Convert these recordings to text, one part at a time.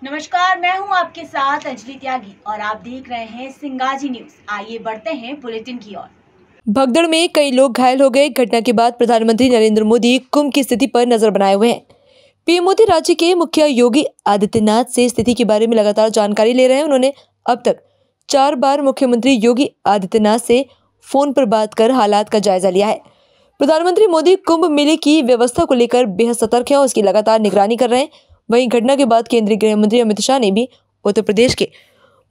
नमस्कार, मैं हूं आपके साथ अंजलि त्यागी और आप देख रहे हैं सिंगाजी न्यूज। आइए बढ़ते हैं बुलेटिन की ओर। भगदड़ में कई लोग घायल हो गए। घटना के बाद प्रधानमंत्री नरेंद्र मोदी कुंभ की स्थिति पर नजर बनाए हुए हैं। पीएम मोदी राज्य के मुखिया योगी आदित्यनाथ से स्थिति के बारे में लगातार जानकारी ले रहे हैं। उन्होंने अब तक 4 बार मुख्यमंत्री योगी आदित्यनाथ से फोन पर बात कर हालात का जायजा लिया है। प्रधानमंत्री मोदी कुंभ मेले की व्यवस्था को लेकर बेहद सतर्क हैं और उसकी लगातार निगरानी कर रहे हैं। वहीं घटना के बाद केंद्रीय गृह मंत्री अमित शाह ने भी उत्तर प्रदेश के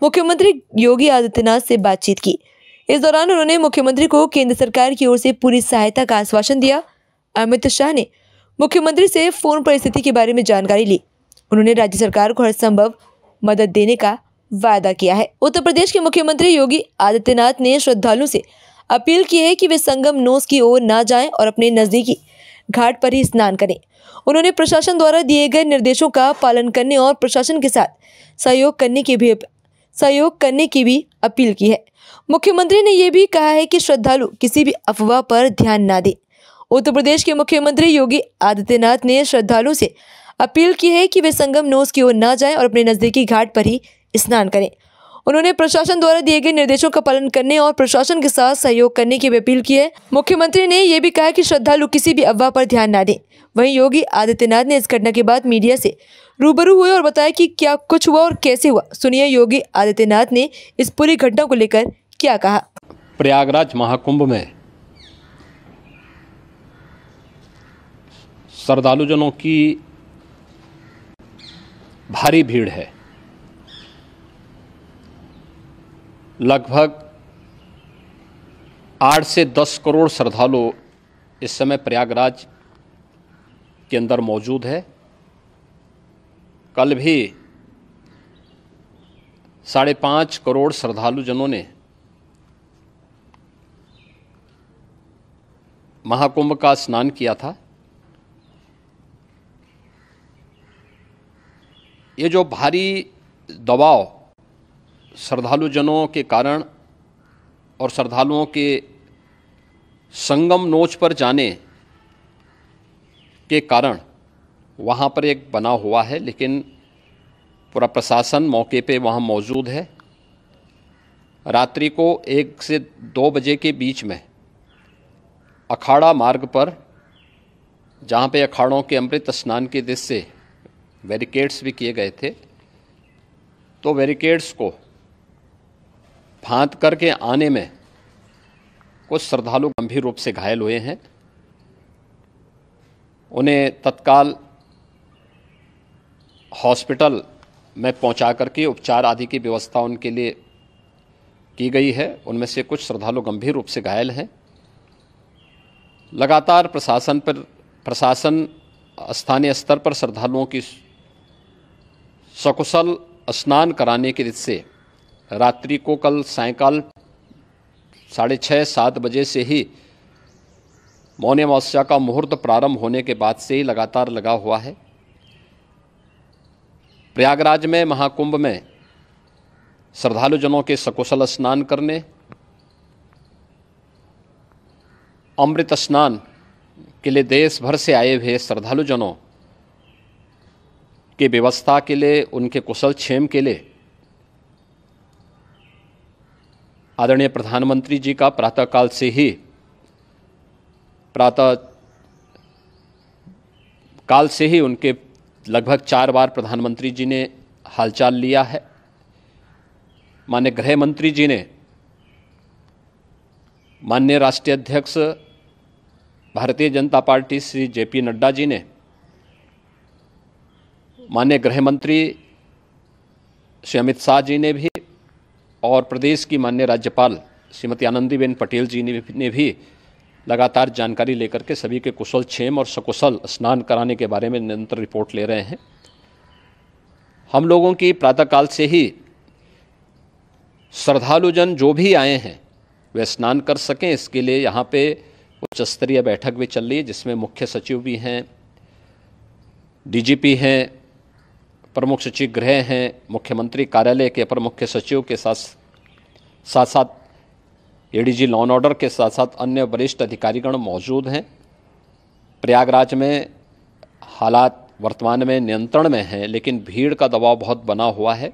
मुख्यमंत्री योगी आदित्यनाथ से बातचीत की। इस दौरान उन्होंने मुख्यमंत्री को केंद्र सरकार की ओर से पूरी सहायता का आश्वासन दिया। अमित शाह ने मुख्यमंत्री से फोन पर स्थिति के बारे में जानकारी ली। उन्होंने राज्य सरकार को हर संभव मदद देने का वादा किया है। उत्तर प्रदेश के मुख्यमंत्री योगी आदित्यनाथ ने श्रद्धालुओं से अपील की है कि वे संगम नोस की ओर ना जाएं और अपने नजदीकी घाट पर ही स्नान करें। उन्होंने प्रशासन द्वारा दिए गए निर्देशों का पालन करने और प्रशासन के साथ सहयोग करने की भी अपील की है। मुख्यमंत्री ने यह भी कहा है कि श्रद्धालु किसी भी अफवाह पर ध्यान न दें। उत्तर प्रदेश के मुख्यमंत्री योगी आदित्यनाथ ने श्रद्धालुओं से अपील की है कि वे संगम नोस की ओर न जाएं और अपने नजदीकी घाट पर ही स्नान करें। उन्होंने प्रशासन द्वारा दिए गए निर्देशों का पालन करने और प्रशासन के साथ सहयोग करने की भी अपील की है। मुख्यमंत्री ने यह भी कहा कि श्रद्धालु किसी भी अफवाह पर ध्यान न दें। वहीं योगी आदित्यनाथ ने इस घटना के बाद मीडिया से रूबरू हुए और बताया कि क्या कुछ हुआ और कैसे हुआ। सुनिए योगी आदित्यनाथ ने इस पूरी घटना को लेकर क्या कहा। प्रयागराज महाकुंभ में श्रद्धालुजनों की भारी भीड़ है। लगभग 8 से 10 करोड़ श्रद्धालु इस समय प्रयागराज के अंदर मौजूद है। कल भी 5.5 करोड़ श्रद्धालुजनों ने महाकुंभ का स्नान किया था। ये जो भारी दबाव श्रद्धालुजनों के कारण और श्रद्धालुओं के संगम नोच पर जाने के कारण वहाँ पर एक बना हुआ है, लेकिन पूरा प्रशासन मौके पे वहाँ मौजूद है। रात्रि को 1 से 2 बजे के बीच में अखाड़ा मार्ग पर, जहाँ पे अखाड़ों के अमृत स्नान के दृश्य से बैरिकेड्स भी किए गए थे, तो बैरिकेड्स को फांद करके आने में कुछ श्रद्धालु गंभीर रूप से घायल हुए हैं। उन्हें तत्काल हॉस्पिटल में पहुंचा करके उपचार आदि की व्यवस्था उनके लिए की गई है। उनमें से कुछ श्रद्धालु गंभीर रूप से घायल हैं। लगातार प्रशासन स्थानीय स्तर पर श्रद्धालुओं की सकुशल स्नान कराने के दृष्टि से रात्रि को कल सायंकाल 6:30-7 बजे से ही मौनी अमावस्या का मुहूर्त प्रारंभ होने के बाद से ही लगातार लगा हुआ है। प्रयागराज में महाकुंभ में श्रद्धालुजनों के सकुशल स्नान करने, अमृत स्नान के लिए देश भर से आए हुए श्रद्धालुजनों की व्यवस्था के लिए, उनके कुशल क्षेम के लिए आदरणीय प्रधानमंत्री जी का प्रातःकाल से ही उनके लगभग 4 बार प्रधानमंत्री जी ने हालचाल लिया है। माननीय गृह मंत्री जी ने, माननीय राष्ट्रीय अध्यक्ष भारतीय जनता पार्टी श्री JP नड्डा जी ने, माननीय गृह मंत्री श्री अमित शाह जी ने भी, और प्रदेश की माननीय राज्यपाल श्रीमती आनंदीबेन पटेल जी ने भी लगातार जानकारी लेकर के सभी के कुशल क्षेम और सकुशल स्नान कराने के बारे में निरंतर रिपोर्ट ले रहे हैं। हम लोगों की प्रातःकाल से ही श्रद्धालुजन जो भी आए हैं वे स्नान कर सकें, इसके लिए यहाँ पे उच्च स्तरीय बैठक भी चल रही है, जिसमें मुख्य सचिव भी हैं, DGP हैं, प्रमुख सचिव गृह हैं, मुख्यमंत्री कार्यालय के अपर मुख्य सचिव के साथ ADG लॉ एंड ऑर्डर के साथ साथ अन्य वरिष्ठ अधिकारीगण मौजूद हैं। प्रयागराज में हालात वर्तमान में नियंत्रण में हैं, लेकिन भीड़ का दबाव बहुत बना हुआ है।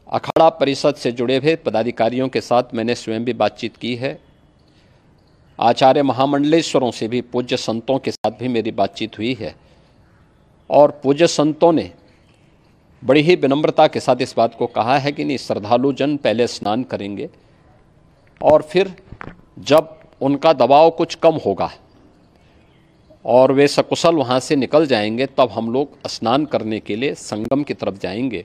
अखाड़ा परिषद से जुड़े हुए पदाधिकारियों के साथ मैंने स्वयं भी बातचीत की है। आचार्य महामंडलेश्वरों से भी, पूज्य संतों के साथ भी मेरी बातचीत हुई है और पूज्य संतों ने बड़ी ही विनम्रता के साथ इस बात को कहा है कि नहीं, श्रद्धालु जन पहले स्नान करेंगे और फिर जब उनका दबाव कुछ कम होगा और वे सकुशल वहाँ से निकल जाएंगे, तब हम लोग स्नान करने के लिए संगम की तरफ जाएंगे।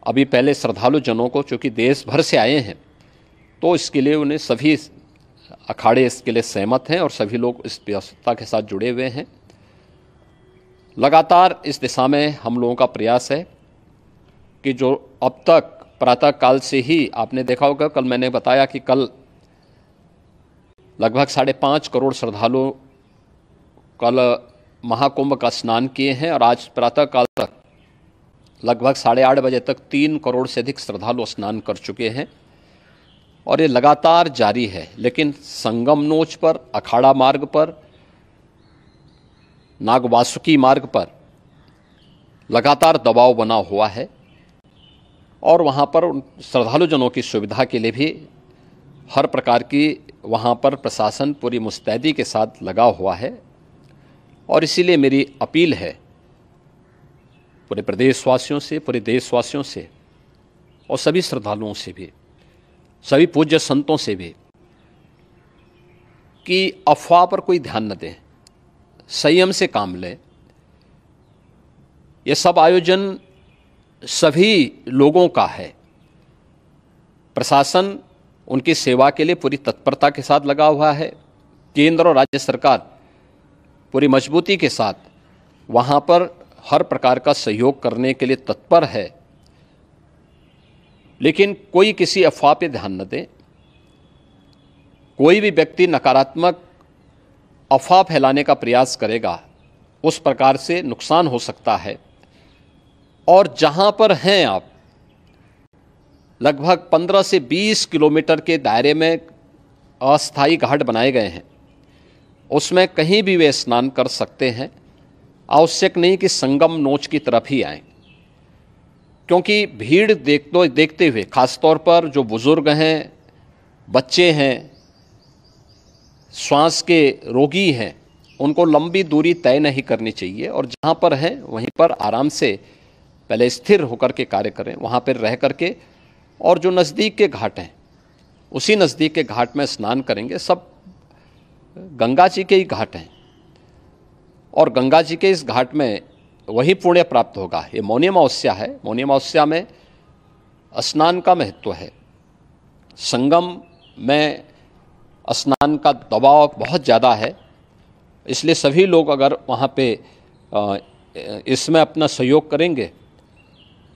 अभी पहले श्रद्धालु जनों को, चूँकि देश भर से आए हैं, तो इसके लिए उन्हें सभी अखाड़े इसके लिए सहमत हैं और सभी लोग इस व्यवस्था के साथ जुड़े हुए हैं। लगातार इस दिशा में हम लोगों का प्रयास है कि जो अब तक प्रातः काल से ही आपने देखा होगा, कल मैंने बताया कि कल लगभग 5.5 करोड़ श्रद्धालु कल महाकुंभ का स्नान किए हैं और आज प्रातः काल तक लगभग 8:30 बजे तक 3 करोड़ से अधिक श्रद्धालु स्नान कर चुके हैं और ये लगातार जारी है। लेकिन संगम नोच पर, अखाड़ा मार्ग पर, नागवासुकी मार्ग पर लगातार दबाव बना हुआ है और वहाँ पर श्रद्धालु जनों की सुविधा के लिए भी हर प्रकार की वहाँ पर प्रशासन पूरी मुस्तैदी के साथ लगा हुआ है। और इसीलिए मेरी अपील है पूरे प्रदेशवासियों से, पूरे देशवासियों से और सभी श्रद्धालुओं से भी, सभी पूज्य संतों से भी कि अफवाह पर कोई ध्यान न दें, संयम से काम लें। ये सब आयोजन सभी लोगों का है। प्रशासन उनकी सेवा के लिए पूरी तत्परता के साथ लगा हुआ है। केंद्र और राज्य सरकार पूरी मजबूती के साथ वहाँ पर हर प्रकार का सहयोग करने के लिए तत्पर है। लेकिन कोई किसी अफवाह पे ध्यान न दे। कोई भी व्यक्ति नकारात्मक अफवाह फैलाने का प्रयास करेगा, उस प्रकार से नुकसान हो सकता है। और जहाँ पर हैं आप, लगभग 15 से 20 किलोमीटर के दायरे में अस्थायी घाट बनाए गए हैं, उसमें कहीं भी वे स्नान कर सकते हैं। आवश्यक नहीं कि संगम नोच की तरफ ही आएं, क्योंकि भीड़ देखते हुए, खासतौर पर जो बुजुर्ग हैं, बच्चे हैं, श्वास के रोगी हैं, उनको लंबी दूरी तय नहीं करनी चाहिए और जहाँ पर हैं वहीं पर आराम से पहले स्थिर होकर के कार्य करें, वहाँ पर रह करके। और जो नज़दीक के घाट हैं, उसी नज़दीक के घाट में स्नान करेंगे। सब गंगा जी के ही घाट हैं और गंगा जी के इस घाट में वही पुण्य प्राप्त होगा। ये मौनी अमावस्या है। मौनी अमावस्या में स्नान का महत्व है। संगम में स्नान का दबाव बहुत ज़्यादा है, इसलिए सभी लोग अगर वहाँ पे इसमें अपना सहयोग करेंगे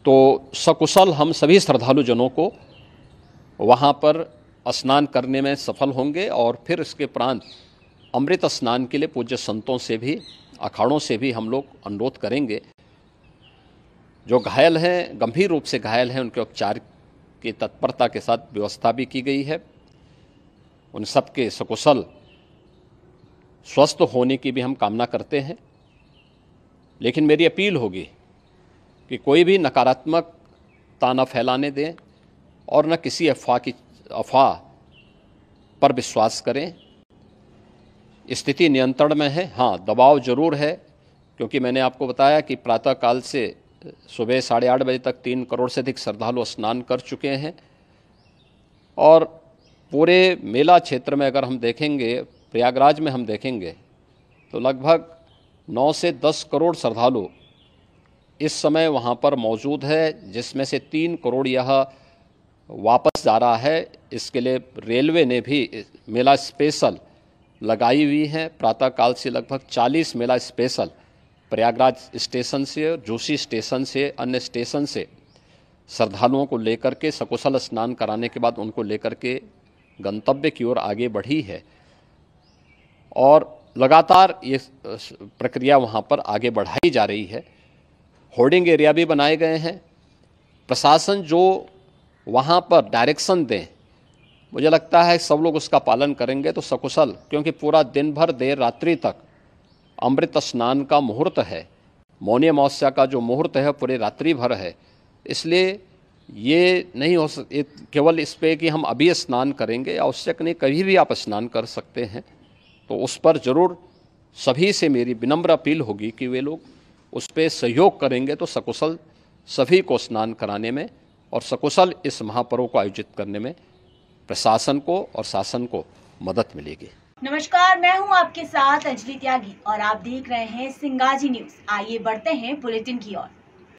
तो सकुशल हम सभी श्रद्धालु जनों को वहाँ पर स्नान करने में सफल होंगे। और फिर इसके उपरांत अमृत स्नान के लिए पूज्य संतों से भी, अखाड़ों से भी हम लोग अनुरोध करेंगे। जो घायल हैं, गंभीर रूप से घायल हैं, उनके उपचार की तत्परता के साथ व्यवस्था भी की गई है। उन सब के सकुशल स्वस्थ होने की भी हम कामना करते हैं। लेकिन मेरी अपील होगी कि कोई भी नकारात्मकता न फैलाने दें और न किसी अफवाह पर विश्वास करें। स्थिति नियंत्रण में है। हाँ, दबाव जरूर है, क्योंकि मैंने आपको बताया कि प्रातःकाल से सुबह 8:30 बजे तक 3 करोड़ से अधिक श्रद्धालु स्नान कर चुके हैं और पूरे मेला क्षेत्र में अगर हम देखेंगे, प्रयागराज में हम देखेंगे तो लगभग 9 से 10 करोड़ श्रद्धालु इस समय वहाँ पर मौजूद है, जिसमें से 3 करोड़ यह वापस जा रहा है। इसके लिए रेलवे ने भी मेला स्पेशल लगाई हुई है। प्रातःकाल से लगभग 40 मेला स्पेशल प्रयागराज स्टेशन से, जोशी स्टेशन से, अन्य स्टेशन से श्रद्धालुओं को लेकर के सकुशल स्नान कराने के बाद उनको लेकर के गंतव्य की ओर आगे बढ़ी है और लगातार ये प्रक्रिया वहाँ पर आगे बढ़ाई जा रही है। होर्डिंग एरिया भी बनाए गए हैं। प्रशासन जो वहाँ पर डायरेक्शन दें, मुझे लगता है सब लोग उसका पालन करेंगे तो सकुशल, क्योंकि पूरा दिन भर देर रात्रि तक अमृत स्नान का मुहूर्त है मौनी अमावस्या का जो मुहूर्त है पूरे रात्रि भर है, इसलिए ये नहीं हो केवल इस पे कि हम अभी स्नान करेंगे, आवश्यक नहीं, कभी भी आप स्नान कर सकते हैं। तो उस पर ज़रूर सभी से मेरी विनम्र अपील होगी कि वे लोग उस पर सहयोग करेंगे तो सकुशल सभी को स्नान कराने में और सकुशल इस महापर्व को आयोजित करने में प्रशासन को और शासन को मदद मिलेगी। नमस्कार, मैं हूं आपके साथ अंजलि त्यागी और आप देख रहे हैं सिंगाजी न्यूज। आइए बढ़ते हैं बुलेटिन की ओर।